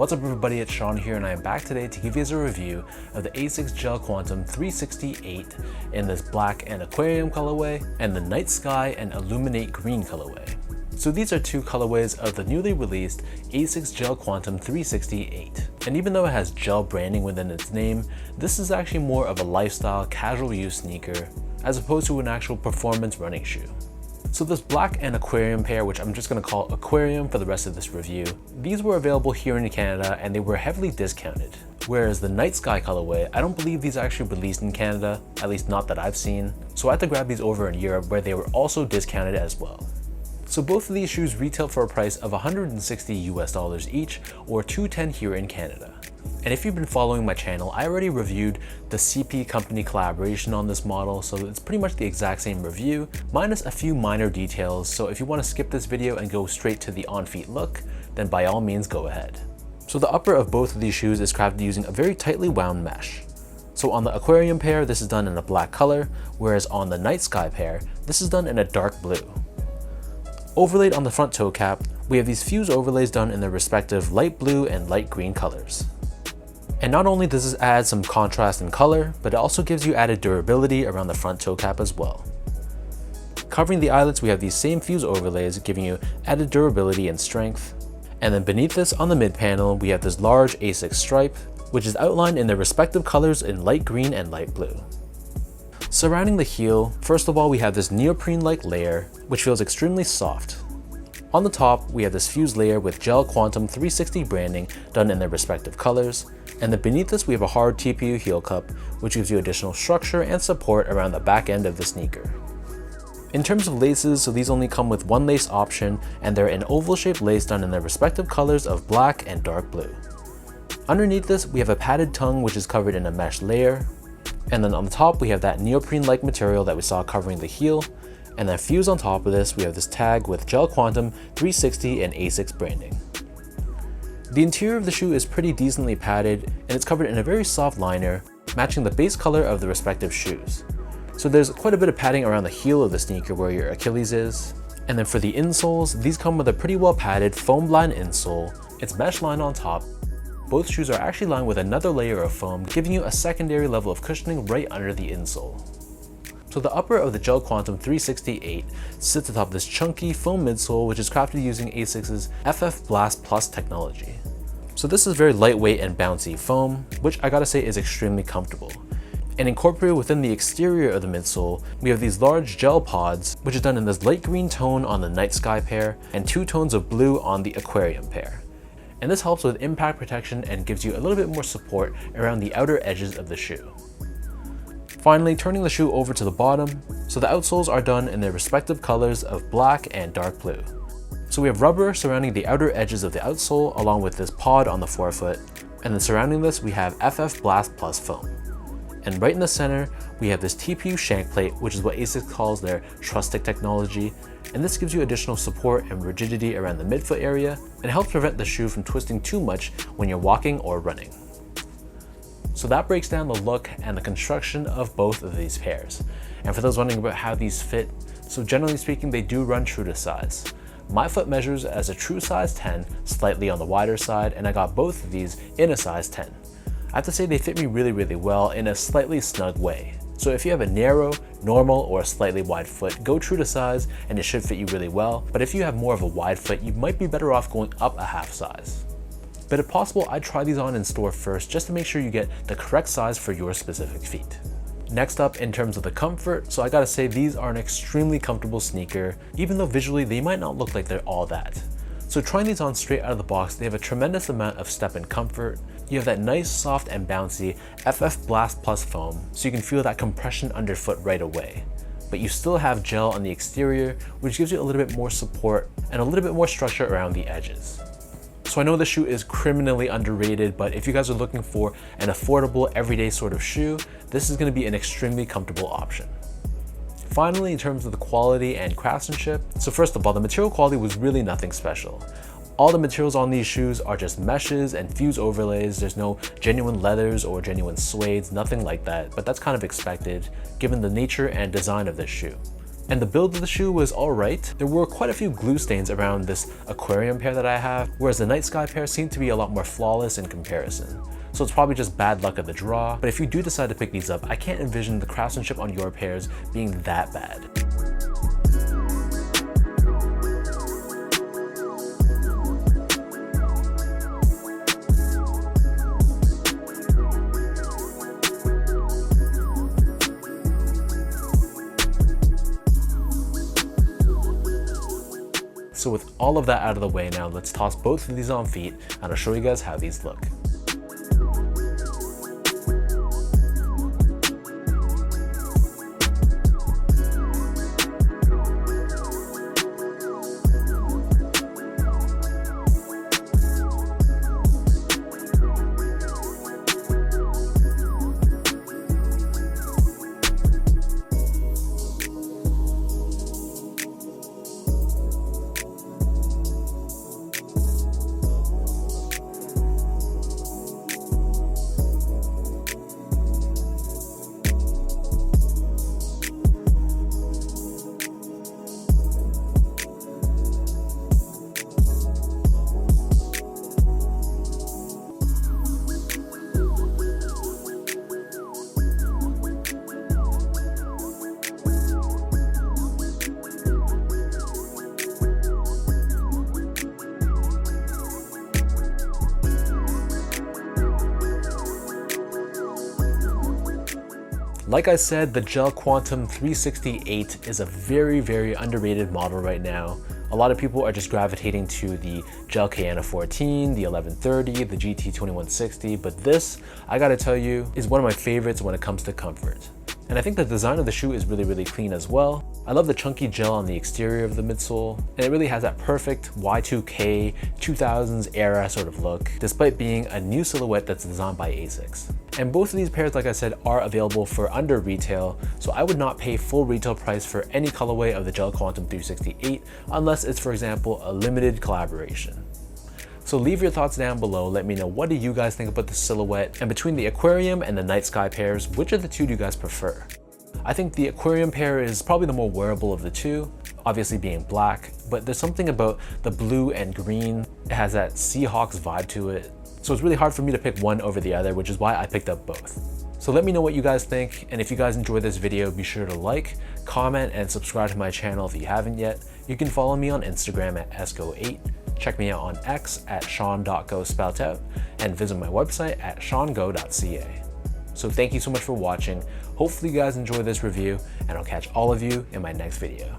What's up everybody, it's Sean here and I am back today to give you a review of the Asics Gel Quantum 368 in this black and aquarium colorway and the night sky and illuminate green colorway. So these are two colorways of the newly released Asics Gel Quantum 368. And even though it has gel branding within its name, this is actually more of a lifestyle casual use sneaker as opposed to an actual performance running shoe. So this black and aquarium pair, which I'm just going to call Aquarium for the rest of this review, these were available here in Canada and they were heavily discounted. Whereas the night sky colorway, I don't believe these are actually released in Canada, at least not that I've seen. So I had to grab these over in Europe where they were also discounted as well. So both of these shoes retail for a price of $160 each or $210 here in Canada. And if you've been following my channel, I already reviewed the CP company collaboration on this model, so it's pretty much the exact same review, minus a few minor details. So if you want to skip this video and go straight to the on-feet look, then by all means go ahead. So the upper of both of these shoes is crafted using a very tightly wound mesh. So on the Aquarium pair, this is done in a black color, whereas on the Night Sky pair, this is done in a dark blue. Overlaid on the front toe cap, we have these fuse overlays done in their respective light blue and light green colors. And not only does this add some contrast in color, but it also gives you added durability around the front toe cap as well. Covering the eyelets, we have these same fuse overlays giving you added durability and strength. And then beneath this on the mid panel, we have this large Asics stripe, which is outlined in their respective colors in light green and light blue. Surrounding the heel, first of all we have this neoprene-like layer, which feels extremely soft. On the top, we have this fuse layer with Gel Quantum 360 branding done in their respective colors. And then beneath this, we have a hard TPU heel cup, which gives you additional structure and support around the back end of the sneaker. In terms of laces, so these only come with one lace option, and they're an oval-shaped lace done in their respective colors of black and dark blue. Underneath this, we have a padded tongue, which is covered in a mesh layer. And then on the top, we have that neoprene-like material that we saw covering the heel. And then fused on top of this, we have this tag with Gel Quantum 360 and Asics branding. The interior of the shoe is pretty decently padded, and it's covered in a very soft liner, matching the base color of the respective shoes. So there's quite a bit of padding around the heel of the sneaker where your Achilles is. And then for the insoles, these come with a pretty well padded foam lined insole. It's mesh lined on top. Both shoes are actually lined with another layer of foam, giving you a secondary level of cushioning right under the insole. So the upper of the Gel Quantum 368 sits atop this chunky foam midsole, which is crafted using Asics' FF Blast Plus technology. So this is very lightweight and bouncy foam, which I gotta say is extremely comfortable. And incorporated within the exterior of the midsole, we have these large gel pods, which is done in this light green tone on the Night Sky pair and two tones of blue on the Aquarium pair. And this helps with impact protection and gives you a little bit more support around the outer edges of the shoe. Finally, turning the shoe over to the bottom, so the outsoles are done in their respective colors of black and dark blue. So we have rubber surrounding the outer edges of the outsole along with this pod on the forefoot, and then surrounding this we have FF Blast Plus foam. And right in the center, we have this TPU shank plate, which is what Asics calls their truss stick technology, and this gives you additional support and rigidity around the midfoot area and helps prevent the shoe from twisting too much when you're walking or running. So that breaks down the look and the construction of both of these pairs. And for those wondering about how these fit, so generally speaking, they do run true to size. My foot measures as a true size 10, slightly on the wider side, and I got both of these in a size 10. I have to say they fit me really well in a slightly snug way. So if you have a narrow, normal, or a slightly wide foot, go true to size and it should fit you really well. But if you have more of a wide foot, you might be better off going up a half size. But if possible, I'd try these on in store first just to make sure you get the correct size for your specific feet. Next up, in terms of the comfort, so I gotta say these are an extremely comfortable sneaker, even though visually they might not look like they're all that. So trying these on straight out of the box, they have a tremendous amount of step-in comfort. You have that nice, soft and bouncy FF Blast Plus foam, so you can feel that compression underfoot right away. But you still have gel on the exterior, which gives you a little bit more support and a little bit more structure around the edges. So I know the shoe is criminally underrated, but if you guys are looking for an affordable, everyday sort of shoe, this is going to be an extremely comfortable option. Finally, in terms of the quality and craftsmanship, so first of all, the material quality was really nothing special. All the materials on these shoes are just meshes and fuse overlays. There's no genuine leathers or genuine suedes, nothing like that, but that's kind of expected given the nature and design of this shoe. And the build of the shoe was alright. There were quite a few glue stains around this Aquarium pair that I have, whereas the Night Sky pair seemed to be a lot more flawless in comparison. So it's probably just bad luck at the draw, but if you do decide to pick these up, I can't envision the craftsmanship on your pairs being that bad. So with all of that out of the way now, let's toss both of these on feet and I'll show you guys how these look. Like I said, the Gel Quantum 368 is a very underrated model right now. A lot of people are just gravitating to the Gel Kayana 14, the 1130, the GT 2160, but this, I gotta tell you, is one of my favorites when it comes to comfort. And I think the design of the shoe is really clean as well. I love the chunky gel on the exterior of the midsole, and it really has that perfect Y2K 2000s era sort of look, despite being a new silhouette that's designed by Asics. And both of these pairs, like I said, are available for under retail, so I would not pay full retail price for any colorway of the Gel Quantum 368 unless it's, for example, a limited collaboration. So leave your thoughts down below, let me know what do you guys think about the silhouette, and between the Aquarium and the Night Sky pairs, which of the two do you guys prefer? I think the Aquarium pair is probably the more wearable of the two, obviously being black, but there's something about the blue and green, it has that Seahawks vibe to it, so it's really hard for me to pick one over the other, which is why I picked up both. So let me know what you guys think, and if you guys enjoyed this video, be sure to like, comment, and subscribe to my channel if you haven't yet. You can follow me on Instagram at esco8, check me out on X at sean.go spelled out, and visit my website at seango.ca. So thank you so much for watching. Hopefully you guys enjoyed this review, and I'll catch all of you in my next video.